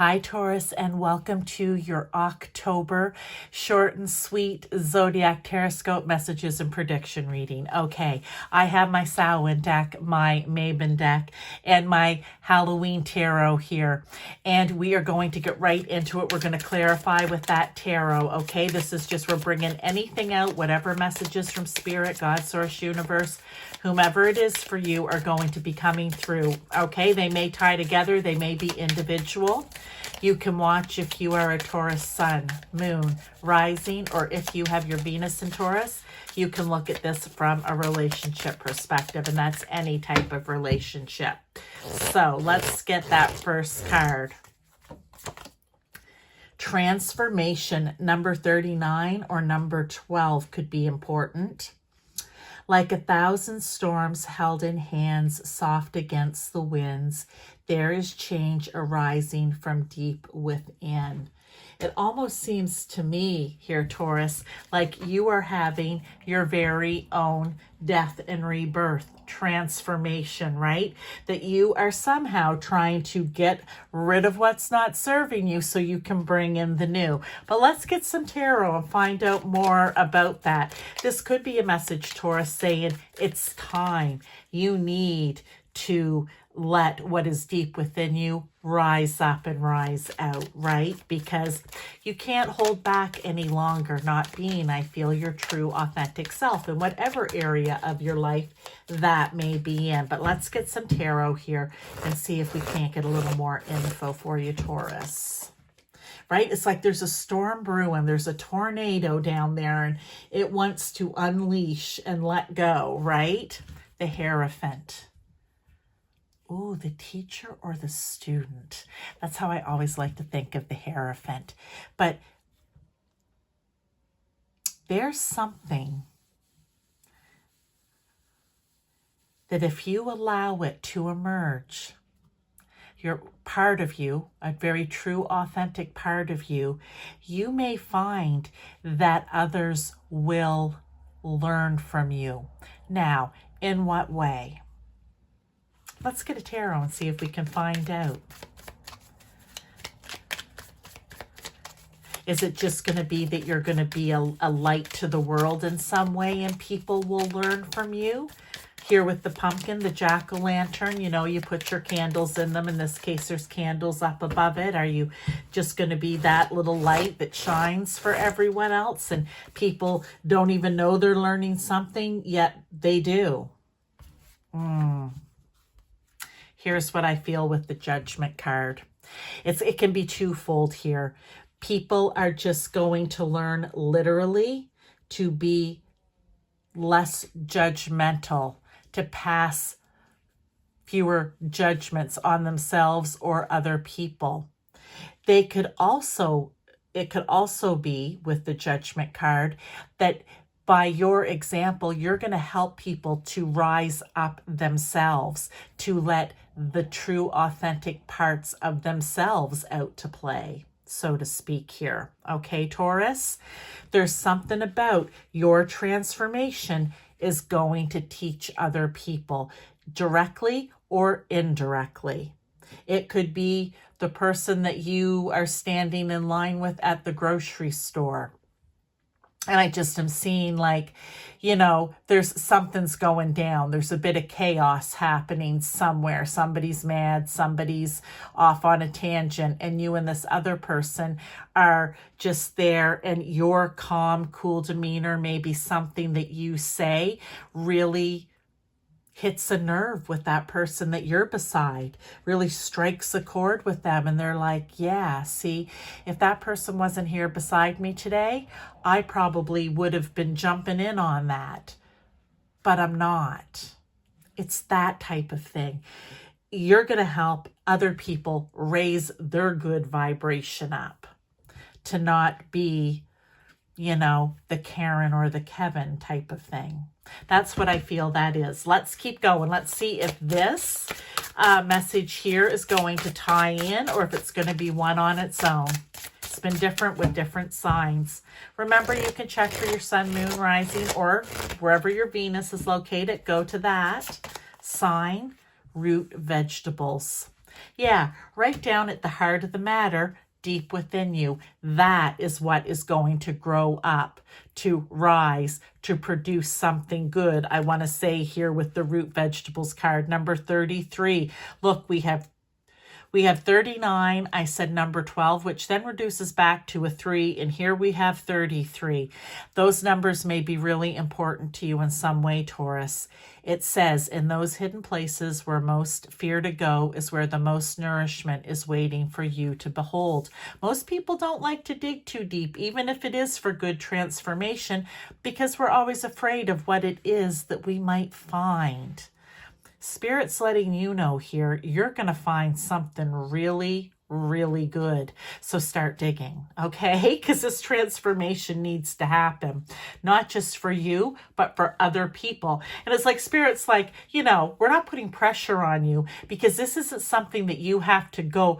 Hi, Taurus, and welcome to your October short and sweet Zodiac Tarotscope messages and prediction reading. Okay, I have my Samhain deck, my Mabon deck, and my Halloween tarot here, and we are going to get right into it. We're going to clarify with that tarot, okay? This is just, we're bringing anything out, whatever messages from Spirit, God, Source, Universe, whomever it is for you are going to be coming through, okay? They may tie together, they may be individual. You can watch if you are a Taurus sun, moon, rising, or if you have your Venus in Taurus, you can look at this from a relationship perspective, and that's any type of relationship. So let's get that first card. Transformation, number 39 or number 12 could be important. Like 1,000 storms held in hands, soft against the winds, there is change arising from deep within. It almost seems to me here, Taurus, like you are having your very own death and rebirth transformation, right? That you are somehow trying to get rid of what's not serving you so you can bring in the new. But let's get some tarot and find out more about that. This could be a message, Taurus, saying it's time. You need to let what is deep within you rise up and rise out, right? Because you can't hold back any longer, not being, I feel, your true authentic self in whatever area of your life that may be in. But let's get some tarot here and see if we can't get a little more info for you, Taurus. Right? It's like there's a storm brewing, there's a tornado down there, and it wants to unleash and let go, right? The Hierophant. Ooh, the teacher or the student. That's how I always like to think of the Hierophant. But there's something that if you allow it to emerge, your part of you, a very true, authentic part of you, you may find that others will learn from you. Now, in what way? Let's get a tarot and see if we can find out. Is it just going to be that you're going to be a light to the world in some way and people will learn from you? Here with the pumpkin, the jack-o'-lantern, you know, you put your candles in them. In this case, there's candles up above it. Are you just going to be that little light that shines for everyone else and people don't even know they're learning something, yet they do? Here's what I feel with the Judgment card. It can be twofold here. People are just going to learn literally to be less judgmental, to pass fewer judgments on themselves or other people. It could also be with the Judgment card that by your example, you're going to help people to rise up themselves, to let the true, authentic parts of themselves out to play, so to speak here. Okay, Taurus? There's something about your transformation is going to teach other people, directly or indirectly. It could be the person that you are standing in line with at the grocery store. And I just am seeing like, you know, there's something's going down. There's a bit of chaos happening somewhere. Somebody's mad, somebody's off on a tangent, and you and this other person are just there, and your calm, cool demeanor, maybe something that you say really hits a nerve with that person that you're beside, really strikes a chord with them. And they're like, yeah, see, if that person wasn't here beside me today, I probably would have been jumping in on that, but I'm not. It's that type of thing. You're going to help other people raise their good vibration up to not be, you know, the Karen or the Kevin type of thing. That's what I feel that is. Let's keep going. Let's see if this message here is going to tie in or if it's going to be one on its own. It's been different with different signs. Remember, you can check for your sun, moon, rising, or wherever your Venus is located. Go to that sign, root vegetables. Yeah, right down at the heart of the matter, deep within you, that is what is going to grow up, to rise, to produce something good. I want to say here with the root vegetables card, number 33. Look, we have 39. I said number 12, which then reduces back to a 3. And here we have 33. Those numbers may be really important to you in some way, Taurus. It says, in those hidden places where most fear to go is where the most nourishment is waiting for you to behold. Most people don't like to dig too deep, even if it is for good transformation, because we're always afraid of what it is that we might find. Spirit's letting you know here, you're going to find something really, really good. So start digging, okay? Because this transformation needs to happen, not just for you, but for other people. And it's like Spirit's like, you know, we're not putting pressure on you because this isn't something that you have to go.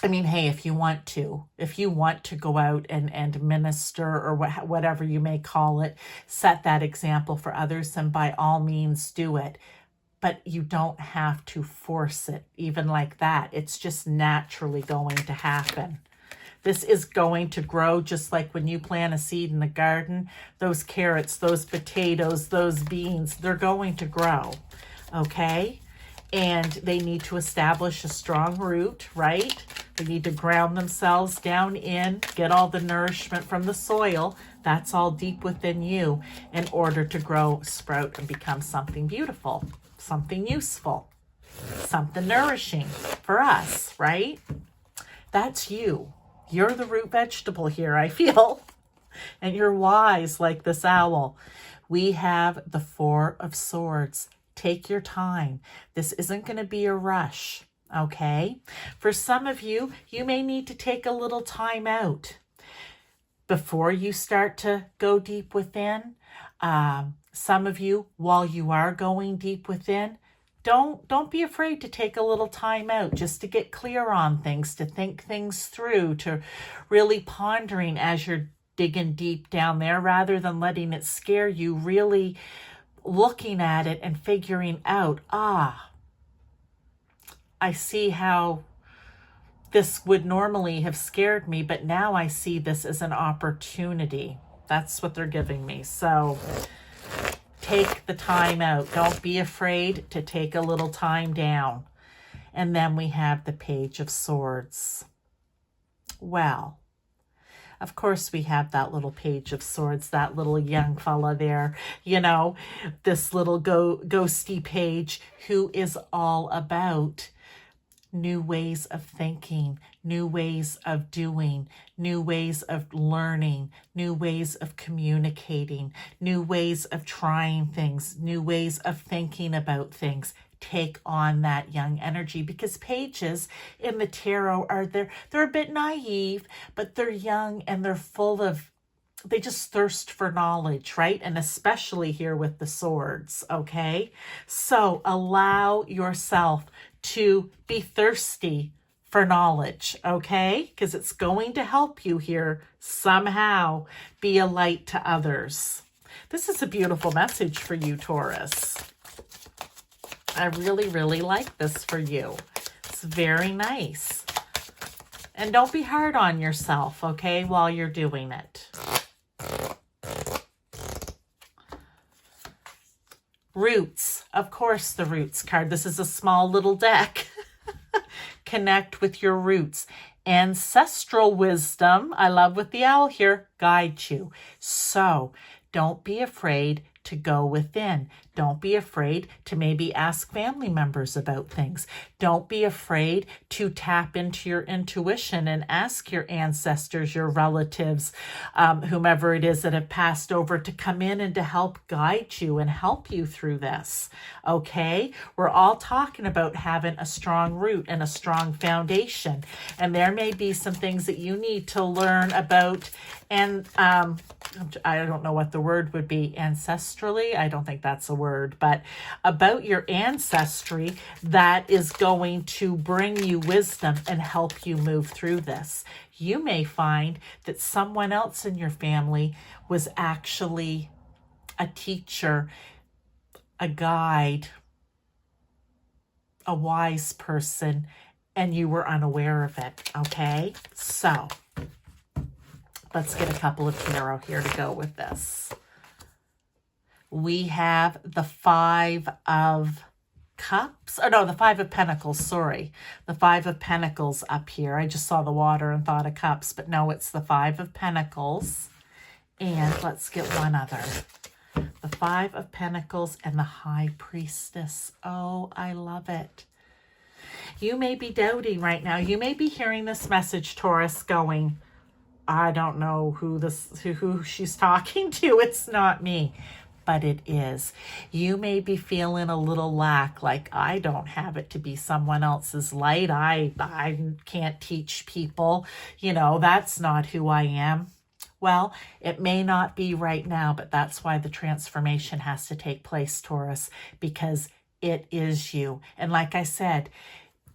I mean, hey, if you want to go out and minister or whatever you may call it, set that example for others, and by all means do it. But you don't have to force it even like that. It's just naturally going to happen. This is going to grow just like when you plant a seed in the garden. Those carrots, those potatoes, those beans, they're going to grow, okay? And they need to establish a strong root, right? They need to ground themselves down in, get all the nourishment from the soil. That's all deep within you in order to grow, sprout, and become something beautiful, something useful, something nourishing for us, right? That's you. You're the root vegetable here, I feel. And you're wise like this owl. We have the 4 of Swords. Take your time. This isn't going to be a rush, okay? For some of you, you may need to take a little time out before you start to go deep within. Some of you, while you are going deep within, don't be afraid to take a little time out just to get clear on things, to think things through, to really pondering as you're digging deep down there rather than letting it scare you, really looking at it and figuring out, I see how this would normally have scared me, but now I see this as an opportunity. That's what they're giving me. So take the time out. Don't be afraid to take a little time down. And then we have the Page of Swords. Well, of course we have that little Page of Swords, that little young fella there, you know, this little ghosty page who is all about new ways of thinking, new ways of doing, new ways of learning, new ways of communicating, new ways of trying things, new ways of thinking about things. Take on that young energy, because pages in the tarot they're a bit naive, but they're young and they're full of, they just thirst for knowledge, right? And especially here with the swords, okay? So allow yourself to be thirsty for knowledge, okay? Because it's going to help you here somehow be a light to others. This is a beautiful message for you, Taurus. I really, really like this for you. It's very nice. And don't be hard on yourself, okay, while you're doing it. Roots. Of course, the Roots card. This is a small little deck. Connect with your roots. Ancestral wisdom, I love with the owl here, guide you. So don't be afraid to go within. Don't be afraid to maybe ask family members about things. Don't be afraid to tap into your intuition and ask your ancestors, your relatives, whomever it is that have passed over, to come in and to help guide you and help you through this. Okay? We're all talking about having a strong root and a strong foundation. And there may be some things that you need to learn about, and I don't know what the word would be, ancestrally. I don't think that's a word, but about your ancestry that is going to bring you wisdom and help you move through this. You may find that someone else in your family was actually a teacher, a guide, a wise person and you were unaware of it, okay? So let's get a couple of tarot here to go with this. We have the Five of Cups. Oh, no, the Five of Pentacles, sorry. The Five of Pentacles up here. I just saw the water and thought of cups, but no, it's the Five of Pentacles. And let's get one other. The Five of Pentacles and the High Priestess. Oh, I love it. You may be doubting right now. You may be hearing this message, Taurus, going, I don't know who she's talking to. It's not me. But it is. You may be feeling a little lack, like I don't have it to be someone else's light. I can't teach people. You know, that's not who I am. Well, it may not be right now, but that's why the transformation has to take place, Taurus, because it is you. And like I said,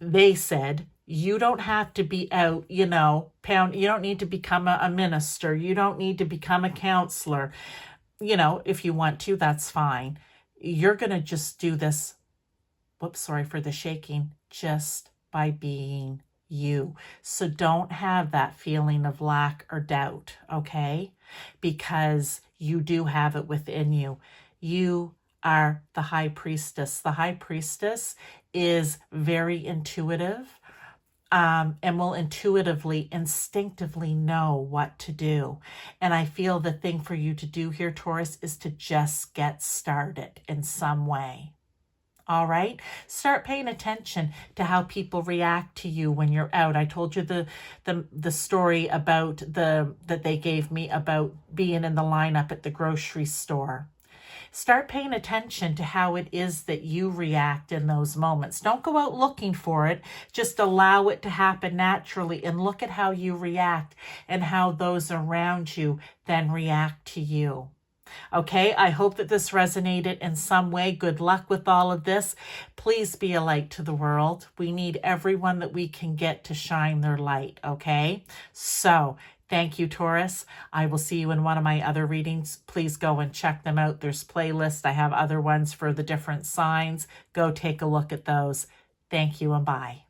they said, you don't have to be out, you know, you don't need to become a minister. You don't need to become a counselor. You know, if you want to, that's fine. You're going to just do this, whoops, sorry for the shaking, just by being you. So don't have that feeling of lack or doubt, okay? Because you do have it within you. You are the High Priestess. The High Priestess is very intuitive. And will intuitively, instinctively know what to do. And I feel the thing for you to do here, Taurus, is to just get started in some way. All right? Start paying attention to how people react to you when you're out. I told you the story about that they gave me about being in the lineup at the grocery store. Start paying attention to how it is that you react in those moments. Don't go out looking for it. Just allow it to happen naturally and look at how you react and how those around you then react to you. Okay, I hope that this resonated in some way. Good luck with all of this. Please be a light to the world. We need everyone that we can get to shine their light, okay? So, thank you, Taurus. I will see you in one of my other readings. Please go and check them out. There's playlists. I have other ones for the different signs. Go take a look at those. Thank you and bye.